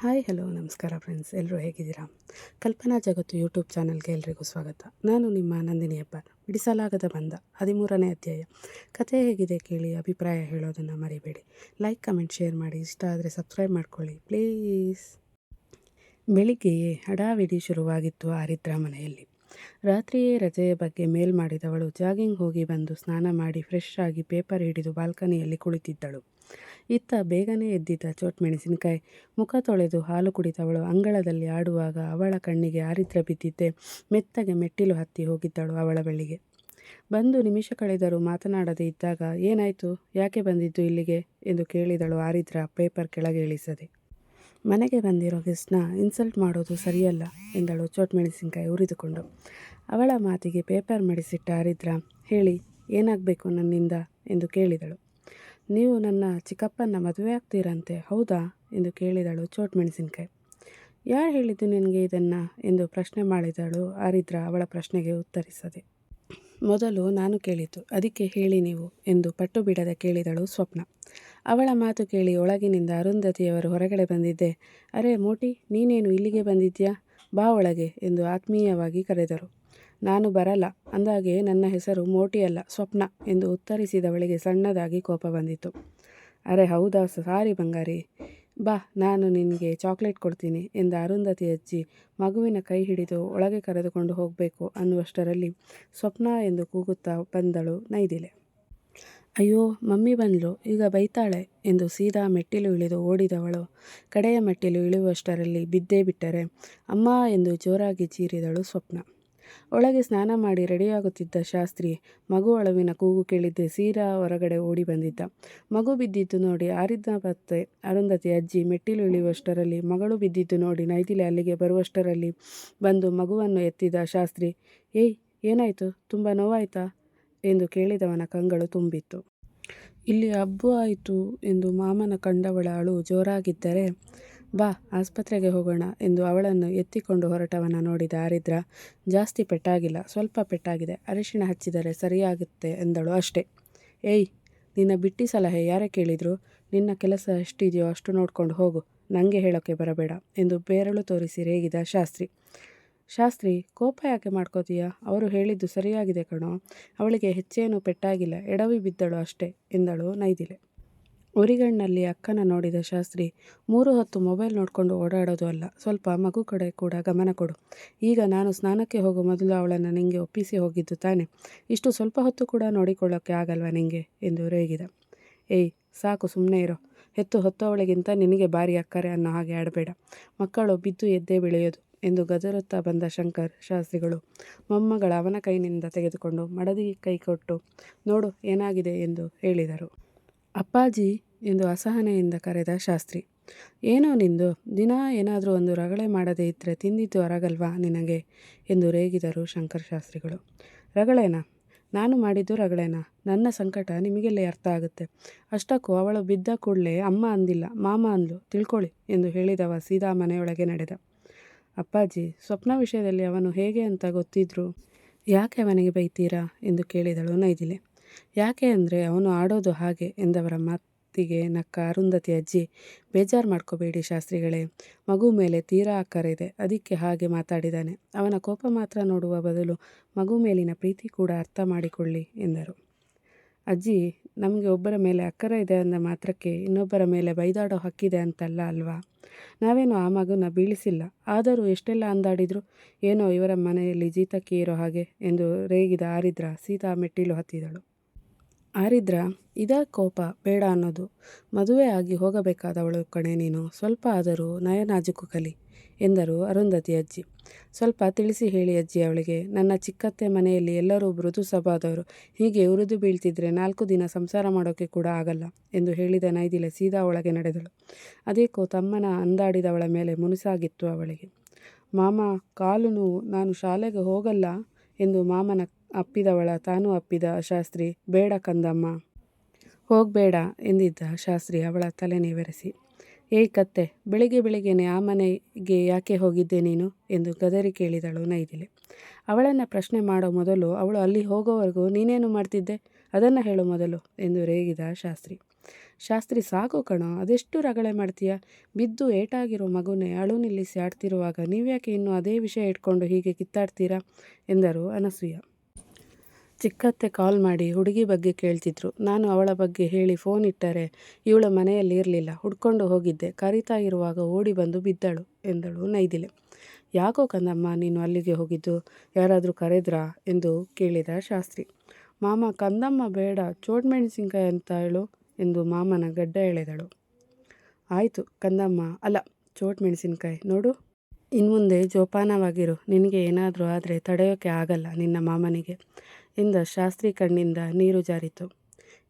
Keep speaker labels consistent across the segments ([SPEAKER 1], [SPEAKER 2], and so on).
[SPEAKER 1] Hi hello ನಮಸ್ಕಾರ friends, ಎಲ್ಲರೂ ಹೇಗಿದ್ದೀರಾ? ಕಲ್ಪನಾ ಜಗತ್ತು ಯೂಟ್ಯೂಬ್ ಚಾನಲ್ಗೆ ಎಲ್ರಿಗೂ ಸ್ವಾಗತ. ನಾನು ನಿಮ್ಮ ನಂದಿನಿ ಹೆಬ್ಬಾರ್. ಬಿಡಿಸಲಾಗದ ಬಂಧ 13ನೇ ಅಧ್ಯಾಯ. ಕಥೆ ಹೇಗಿದೆ ಕೇಳಿ, ಅಭಿಪ್ರಾಯ ಹೇಳೋದನ್ನು ಮರಿಬೇಡಿ. ಲೈಕ್, ಕಮೆಂಟ್, ಶೇರ್ ಮಾಡಿ. ಇಷ್ಟ ಆದರೆ ಸಬ್ಸ್ಕ್ರೈಬ್ ಮಾಡ್ಕೊಳ್ಳಿ ಪ್ಲೀಸ್. ಬೆಳಿಗ್ಗೆಯೇ ಹಡಾವಿಡಿ ಶುರುವಾಗಿತ್ತು ಆರಿದ್ರ ಮನೆಯಲ್ಲಿ. ರಾತ್ರಿಯೇ ರಜೆಯ ಬಗ್ಗೆ ಮೇಲ್ ಮಾಡಿದವಳು ಜಾಗಿಂಗ್ ಹೋಗಿ ಬಂದು ಸ್ನಾನ ಮಾಡಿ ಫ್ರೆಶ್ ಆಗಿ ಪೇಪರ್ ಹಿಡಿದು ಬಾಲ್ಕನಿಯಲ್ಲಿ ಕುಳಿತಿದ್ದಳು. ಇತ್ತ ಬೇಗನೆ ಎದ್ದಿದ್ದ ಚೋಟ್ ಮೆಣಸಿನಕಾಯಿ ಮುಖ ತೊಳೆದು ಹಾಲು ಕುಡಿದವಳು ಅಂಗಳದಲ್ಲಿ ಆಡುವಾಗ ಅವಳ ಕಣ್ಣಿಗೆ ಆರಿದ್ರ ಬಿದ್ದಿದ್ದೆ. ಮೆತ್ತಗೆ ಮೆಟ್ಟಿಲು ಹತ್ತಿ ಹೋಗಿದ್ದಳು ಅವಳ ಬಳಿಗೆ. ಬಂದು ನಿಮಿಷ ಕಳೆದರೂ ಮಾತನಾಡದೇ ಇದ್ದಾಗ, ಏನಾಯಿತು, ಯಾಕೆ ಬಂದಿದ್ದು ಇಲ್ಲಿಗೆ ಎಂದು ಕೇಳಿದಳು ಆರಿದ್ರ ಪೇಪರ್ ಕೆಳಗೆ ಇಳಿಸದೆ. ಮನೆಗೆ ಬಂದಿರೋ ಗೆಸ್ಟ್ನ ಇನ್ಸಲ್ಟ್ ಮಾಡೋದು ಸರಿಯಲ್ಲ ಎಂದಳು ಚೋಟ್ ಮೆಣಸಿನಕಾಯಿ ಉರಿದುಕೊಂಡು. ಅವಳ ಮಾತಿಗೆ ಪೇಪರ್ ಮಡಿಸಿಟ್ಟ ಆರಿದ್ರ, ಹೇಳಿ, ಏನಾಗಬೇಕು ನನ್ನಿಂದ ಎಂದು ಕೇಳಿದಳು. ನೀವು ನನ್ನ ಚಿಕ್ಕಪ್ಪನ ಮದುವೆ ಆಗ್ತೀರಂತೆ, ಹೌದಾ ಎಂದು ಕೇಳಿದಳು ಚೋಟ್ ಮೆಣಸಿನಕಾಯಿ. ಯಾರು ಹೇಳಿದ್ದು ನಿನಗೆ ಇದನ್ನು ಎಂದು ಪ್ರಶ್ನೆ ಮಾಡಿದಳು ಆರಿದ್ರ ಅವಳ ಪ್ರಶ್ನೆಗೆ ಉತ್ತರಿಸದೆ. ಮೊದಲು ನಾನು ಕೇಳಿದ್ದು, ಅದಕ್ಕೆ ಹೇಳಿ ನೀವು ಎಂದು ಪಟ್ಟು ಬಿಡದೆ ಕೇಳಿದಳು ಸ್ವಪ್ನ. ಅವಳ ಮಾತು ಕೇಳಿ ಒಳಗಿನಿಂದ ಅರುಂಧತಿಯವರು ಹೊರಗಡೆ ಬಂದಿದ್ದೆ. ಅರೆ ಮೋಟಿ, ನೀನೇನು ಇಲ್ಲಿಗೆ ಬಂದಿದ್ಯಾ, ಬಾ ಒಳಗೆ ಎಂದು ಆತ್ಮೀಯವಾಗಿ ಕರೆದರು. ನಾನು ಬರಲ್ಲ ಅಂದಾಗೆ ನನ್ನ ಹೆಸರು ಮೋಟಿ ಅಲ್ಲ, ಸ್ವಪ್ನ ಎಂದು ಉತ್ತರಿಸಿದವಳಿಗೆ ಸಣ್ಣದಾಗಿ ಕೋಪ ಬಂದಿತು. ಅರೆ ಹೌದಾ, ಸಾರಿ ಬಂಗಾರಿ, ಬಾ ನಾನು ನಿನಗೆ ಚಾಕ್ಲೇಟ್ ಕೊಡ್ತೀನಿ ಎಂದ ಅರುಂಧತಿ ಅಜ್ಜಿ ಮಗುವಿನ ಕೈ ಹಿಡಿದು ಒಳಗೆ ಕರೆದುಕೊಂಡು ಹೋಗಬೇಕು ಅನ್ನುವಷ್ಟರಲ್ಲಿ ಸ್ವಪ್ನ ಎಂದು ಕೂಗುತ್ತಾ ಬಂದಳು ನೈದಿಲೆ. ಅಯ್ಯೋ ಮಮ್ಮಿ ಬಂದ್ಲು, ಈಗ ಬೈತಾಳೆ ಎಂದು ಸೀದಾ ಮೆಟ್ಟಿಲು ಇಳಿದು ಓಡಿದವಳು ಕಡೆಯ ಮೆಟ್ಟಿಲು ಇಳಿಯುವಷ್ಟರಲ್ಲಿ ಬಿದ್ದೇ ಬಿಟ್ಟರೆ ಅಮ್ಮ ಎಂದು ಜೋರಾಗಿ ಚೀರಿದಳು ಸ್ವಪ್ನ. ಒಳಗೆ ಸ್ನಾನ ಮಾಡಿ ರೆಡಿಯಾಗುತ್ತಿದ್ದ ಶಾಸ್ತ್ರಿ ಮಗು ಅಳುವಿನ ಕೂಗು ಕೇಳಿದ್ದೆ ಸೀದಾ ಹೊರಗಡೆ ಓಡಿ ಬಂದಿದ್ದ. ಮಗು ಬಿದ್ದಿದ್ದು ನೋಡಿ ಆರಿದ್ದ ಮತ್ತೆ ಅರುಂಧತಿ ಅಜ್ಜಿ ಮೆಟ್ಟಿಲು ಇಳಿಯುವಷ್ಟರಲ್ಲಿ ಮಗಳು ಬಿದ್ದಿದ್ದು ನೋಡಿ ನೈದಿಲೆ ಅಲ್ಲಿಗೆ ಬರುವಷ್ಟರಲ್ಲಿ ಬಂದು ಮಗುವನ್ನು ಎತ್ತಿದ ಶಾಸ್ತ್ರಿ, ಏಯ್ ಏನಾಯಿತು, ತುಂಬ ನೋವಾಯ್ತಾ ಎಂದು ಕೇಳಿದವನ ಕಂಗಳು ತುಂಬಿತ್ತು. ಇಲ್ಲಿ ಹಬ್ಬು ಆಯಿತು ಎಂದು ಮಾಮನ ಕಂಡವಳ ಅಳು ಜೋರಾಗಿದ್ದರೆ, ಬಾ ಆಸ್ಪತ್ರೆಗೆ ಹೋಗೋಣ ಎಂದು ಅವಳನ್ನು ಎತ್ತಿಕೊಂಡು ಹೊರಟವನ ನೋಡಿದ ಆರಿದ್ರ, ಜಾಸ್ತಿ ಪೆಟ್ಟಾಗಿಲ್ಲ, ಸ್ವಲ್ಪ ಪೆಟ್ಟಾಗಿದೆ, ಅರಿಶಿಣ ಹಚ್ಚಿದರೆ ಸರಿಯಾಗುತ್ತೆ ಎಂದಳು ಅಷ್ಟೇ. ಏಯ್, ನಿನ್ನ ಬಿಟ್ಟಿ ಸಲಹೆ ಯಾರೇ ಕೇಳಿದ್ರು, ನಿನ್ನ ಕೆಲಸ ಎಷ್ಟಿದೆಯೋ ಅಷ್ಟು ನೋಡ್ಕೊಂಡು ಹೋಗು, ನನಗೆ ಹೇಳೋಕ್ಕೆ ಬರಬೇಡ ಎಂದು ಬೆರಳು ತೋರಿಸಿ ರೇಗಿದ ಶಾಸ್ತ್ರಿ. ಶಾಸ್ತ್ರಿ, ಕೋಪ ಯಾಕೆ ಮಾಡ್ಕೋತೀಯ, ಅವರು ಹೇಳಿದ್ದು ಸರಿಯಾಗಿದೆ ಕಣೋ, ಅವಳಿಗೆ ಹೆಚ್ಚೇನು ಪೆಟ್ಟಾಗಿಲ್ಲ, ಎಡವಿ ಬಿದ್ದಳು ಅಷ್ಟೇ ಎಂದಳು ನೈದಿಲೆ. ಉರಿಗಣ್ಣಲ್ಲಿ ಅಕ್ಕನ ನೋಡಿದ ಶಾಸ್ತ್ರಿ, 3 ಹೊತ್ತು ಮೊಬೈಲ್ ನೋಡ್ಕೊಂಡು ಓಡಾಡೋದು ಅಲ್ಲ, ಸ್ವಲ್ಪ ಮಗು ಕಡೆ ಕೂಡ ಗಮನ ಕೊಡು. ಈಗ ನಾನು ಸ್ನಾನಕ್ಕೆ ಹೋಗೋ ಮೊದಲು ಅವಳನ್ನು ನಿಂಗೆ ಒಪ್ಪಿಸಿ ಹೋಗಿದ್ದು ತಾನೆ, ಇಷ್ಟು ಸ್ವಲ್ಪ ಹೊತ್ತು ಕೂಡ ನೋಡಿಕೊಳ್ಳೋಕ್ಕೆ ಆಗಲ್ವಾ ನಿಂಗೆ ಎಂದು ರೇಗಿದ. ಏಯ್ ಸಾಕು, ಸುಮ್ಮನೆ ಇರೋ, ಹೆತ್ತು ಹೊತ್ತವಳಿಗಿಂತ ನಿನಗೆ ಭಾರಿ ಅಕ್ಕರೆ ಅನ್ನೋ ಹಾಗೆ ಆಡಬೇಡ, ಮಕ್ಕಳು ಬಿದ್ದು ಎದ್ದೇ ಬೆಳೆಯೋದು ಎಂದು ಗದರುತ್ತಾ ಬಂದ ಶಂಕರ್ ಶಾಸ್ತ್ರಿಗಳು ಮೊಮ್ಮಗಳ ಅವನ ಕೈನಿಂದ ತೆಗೆದುಕೊಂಡು ಮಡದಿ ಕೈ ಕೊಟ್ಟು, ನೋಡು ಏನಾಗಿದೆ ಎಂದು ಹೇಳಿದರು. ಅಪ್ಪಾಜಿ ಎಂದು ಅಸಹನೆಯಿಂದ ಕರೆದ ಶಾಸ್ತ್ರಿ. ಏನೋ ನಿಂದು, ದಿನ ಏನಾದರೂ ಒಂದು ರಗಳೆ ಮಾಡದೇ ಇದ್ದರೆ ತಿಂದಿದ್ದು ಅರಗಲ್ವಾ ನಿನಗೆ ಎಂದು ರೇಗಿದರು ಶಂಕರ್ ಶಾಸ್ತ್ರಿಗಳು. ರಗಳೆನಾ, ನಾನು ಮಾಡಿದ್ದು ರಗಳೆನಾ, ನನ್ನ ಸಂಕಟ ನಿಮಗೆಲ್ಲೇ ಅರ್ಥ ಆಗುತ್ತೆ. ಅಷ್ಟಕ್ಕೂ ಅವಳು ಬಿದ್ದ ಕೂಡಲೇ ಅಮ್ಮ ಅಂದಿಲ್ಲ, ಮಾಮ ಅಂದ್ಲು, ತಿಳ್ಕೊಳ್ಳಿ ಎಂದು ಹೇಳಿದವ ಸೀದಾ ಮನೆಯೊಳಗೆ ನಡೆದ. ಅಪ್ಪಾಜಿ, ಸ್ವಪ್ನ ವಿಷಯದಲ್ಲಿ ಅವನು ಹೇಗೆ ಅಂತ ಗೊತ್ತಿದ್ರು ಯಾಕೆ ಅವನಿಗೆ ಬೈತೀರಾ ಎಂದು ಕೇಳಿದಳು ನೈದಿಲೆ. ಯಾಕೆ ಅಂದರೆ ಅವನು ಆಡೋದು ಹಾಗೆ ಎಂದವರ ಮಾತಿಗೆ ನಕ್ಕ ಅರುಂಧತಿ ಅಜ್ಜಿ, ಬೇಜಾರು ಮಾಡ್ಕೋಬೇಡಿ ಶಾಸ್ತ್ರಿಗಳೇ, ಮಗು ಮೇಲೆ ತೀರಾ ಅಕ್ಕರೆ ಇದೆ, ಅದಕ್ಕೆ ಹಾಗೆ ಮಾತಾಡಿದ್ದಾನೆ, ಅವನ ಕೋಪ ಮಾತ್ರ ನೋಡುವ ಬದಲು ಮಗು ಮೇಲಿನ ಪ್ರೀತಿ ಕೂಡ ಅರ್ಥ ಮಾಡಿಕೊಳ್ಳಿ ಎಂದರು. ಅಜ್ಜಿ, ನಮಗೆ ಒಬ್ಬರ ಮೇಲೆ ಅಕ್ಕರೆ ಇದೆ ಅಂದ ಮಾತ್ರಕ್ಕೆ ಇನ್ನೊಬ್ಬರ ಮೇಲೆ ಬೈದಾಡೋ ಹಕ್ಕಿದೆ ಅಂತಲ್ಲ ಅಲ್ವಾ, ನಾವೇನು ಆ ಮಗುನ ಬೀಳಿಸಿಲ್ಲ, ಆದರೂ ಎಷ್ಟೆಲ್ಲ ಅಂದಾಡಿದ್ರು, ಏನೋ ಇವರ ಮನೆಯಲ್ಲಿ ಜೀತಕ್ಕೆ ಇರೋ ಹಾಗೆ ಎಂದು ರೇಗಿದ ಆರಿದ್ರ ಸೀದಾ ಮೆಟ್ಟಿಲು ಹತ್ತಿದಳು. ಆರಿದ್ರ, ಇದೇ ಕೋಪ ಬೇಡ ಅನ್ನೋದು, ಮದುವೆ ಆಗಿ ಹೋಗಬೇಕಾದವಳು ಕಣೆ ನೀನು, ಸ್ವಲ್ಪ ಆದರೂ ನಯನಾಜೂಕು ಕಲಿ ಎಂದರು ಅರುಂಧತಿ ಅಜ್ಜಿ. ಸ್ವಲ್ಪ ತಿಳಿಸಿ ಹೇಳಿ ಅಜ್ಜಿ ಅವಳಿಗೆ, ನನ್ನ ಚಿಕ್ಕತ್ತೆ ಮನೆಯಲ್ಲಿ ಎಲ್ಲರೂ ಮೃದು ಸ್ವಭಾವದವರು, ಹೀಗೆ ಉರಿದು ಬೀಳ್ತಿದ್ರೆ 4 ದಿನ ಸಂಸಾರ ಮಾಡೋಕ್ಕೆ ಕೂಡ ಆಗಲ್ಲ ಎಂದು ಹೇಳಿದ ನೈದಿಲೆ ಸೀದಾ ಒಳಗೆ ನಡೆದಳು. ಅದೇಕೋ ತಮ್ಮನ ಅಂದಾಡಿದವಳ ಮೇಲೆ ಮುನಿಸಾಗಿತ್ತು ಅವಳಿಗೆ. ಮಾಮ ಕಾಲು ನೋವು, ನಾನು ಶಾಲೆಗೆ ಹೋಗಲ್ಲ ಎಂದು ಮಾಮನ ಅಪ್ಪಿದವಳ ತಾನೂ ಅಪ್ಪಿದ ಶಾಸ್ತ್ರಿ, ಬೇಡ ಕಂದಮ್ಮ ಹೋಗಬೇಡ ಎಂದಿದ್ದ ಶಾಸ್ತ್ರಿ ಅವಳ ತಲೆ ನೇವರಿಸಿ, ಏಯ್ ಕತ್ತೆ, ಬೆಳಿಗ್ಗೆ ಬೆಳಿಗ್ಗೆನೆ ಆ ಮನೆಗೆ ಯಾಕೆ ಹೋಗಿದ್ದೆ ನೀನು ಎಂದು ಗದರಿ ಕೇಳಿದಳು ನೈದಿಲೆ. ಅವಳನ್ನು ಪ್ರಶ್ನೆ ಮಾಡೋ ಮೊದಲು ಅವಳು ಅಲ್ಲಿ ಹೋಗೋವರೆಗೂ ನೀನೇನು ಮಾಡ್ತಿದ್ದೆ ಅದನ್ನು ಹೇಳು ಮೊದಲು ಎಂದು ರೇಗಿದ ಶಾಸ್ತ್ರಿ. ಶಾಸ್ತ್ರಿ ಸಾಕು ಕಣೋ, ಅದೆಷ್ಟು ರಗಳೆ ಮಾಡ್ತೀಯ? ಬಿದ್ದು ಏಟಾಗಿರೋ ಮಗುನೇ ಅಳು ನಿಲ್ಲಿಸಿ ಆಡ್ತಿರುವಾಗ ನೀವ್ಯಾಕೆ ಇನ್ನೂ ಅದೇ ವಿಷಯ ಇಟ್ಕೊಂಡು ಹೀಗೆ ಕಿತ್ತಾಡ್ತೀರಾ ಎಂದರು ಅನಸೂಯ. ಚಿಕ್ಕತ್ತೆ ಕಾಲ್ ಮಾಡಿ ಹುಡುಗಿ ಬಗ್ಗೆ ಕೇಳ್ತಿದ್ರು. ನಾನು ಅವಳ ಬಗ್ಗೆ ಹೇಳಿ ಫೋನ್ ಇಟ್ಟರೆ ಇವಳ ಮನೆಯಲ್ಲಿ ಇರಲಿಲ್ಲ, ಹುಡ್ಕೊಂಡು ಹೋಗಿದ್ದೆ. ಕರೀತಾ ಇರುವಾಗ ಓಡಿ ಬಂದು ಬಿದ್ದಳು ಎಂದಳು ನೈದಿಲೆ. ಯಾಕೋ ಕಂದಮ್ಮ ನೀನು ಅಲ್ಲಿಗೆ ಹೋಗಿದ್ದು? ಯಾರಾದರೂ ಕರೆದ್ರಾ ಎಂದು ಕೇಳಿದ ಶಾಸ್ತ್ರಿ. ಮಾಮ, ಕಂದಮ್ಮ ಬೇಡ, ಚೋಟ್ಮೆಣಸಿನ್ಕಾಯಿ ಅಂತ ಹೇಳು ಎಂದು ಮಾಮನ ಗಡ್ಡ ಎಳೆದಳು. ಆಯಿತು ಕಂದಮ್ಮ, ಅಲ್ಲ ಚೋಟ್ಮೆಣಸಿನ್ಕಾಯಿ. ನೋಡು, ಇನ್ಮುಂದೆ ಜೋಪಾನವಾಗಿರು, ನಿನಗೆ ಏನಾದರೂ ಆದರೆ ತಡೆಯೋಕ್ಕೆ ಆಗಲ್ಲ ನಿನ್ನ ಮಾಮನಿಗೆ ಎಂದ ಶಾಸ್ತ್ರಿ ಕಣ್ಣಿಂದ ನೀರು ಜಾರಿತು.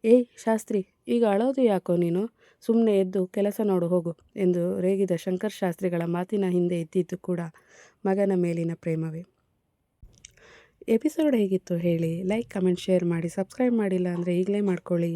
[SPEAKER 1] ಏಯ್ ಶಾಸ್ತ್ರಿ, ಈಗ ಅಳೋದು ಯಾಕೋ ನೀನು? ಸುಮ್ಮನೆ ಎದ್ದು ಕೆಲಸ ನೋಡು ಹೋಗು ಎಂದು ರೇಗಿದ ಶಂಕರ್ ಶಾಸ್ತ್ರಿಗಳ ಮಾತಿನ ಹಿಂದೆ ಇದ್ದಿದ್ದು ಕೂಡ ಮಗನ ಮೇಲಿನ ಪ್ರೇಮವೇ. ಎಪಿಸೋಡ್ ಹೇಗಿತ್ತು ಹೇಳಿ, ಲೈಕ್, ಕಮೆಂಟ್, ಶೇರ್ ಮಾಡಿ. ಸಬ್ಸ್ಕ್ರೈಬ್ ಮಾಡಿಲ್ಲ ಅಂದರೆ ಈಗಲೇ ಮಾಡ್ಕೊಳ್ಳಿ.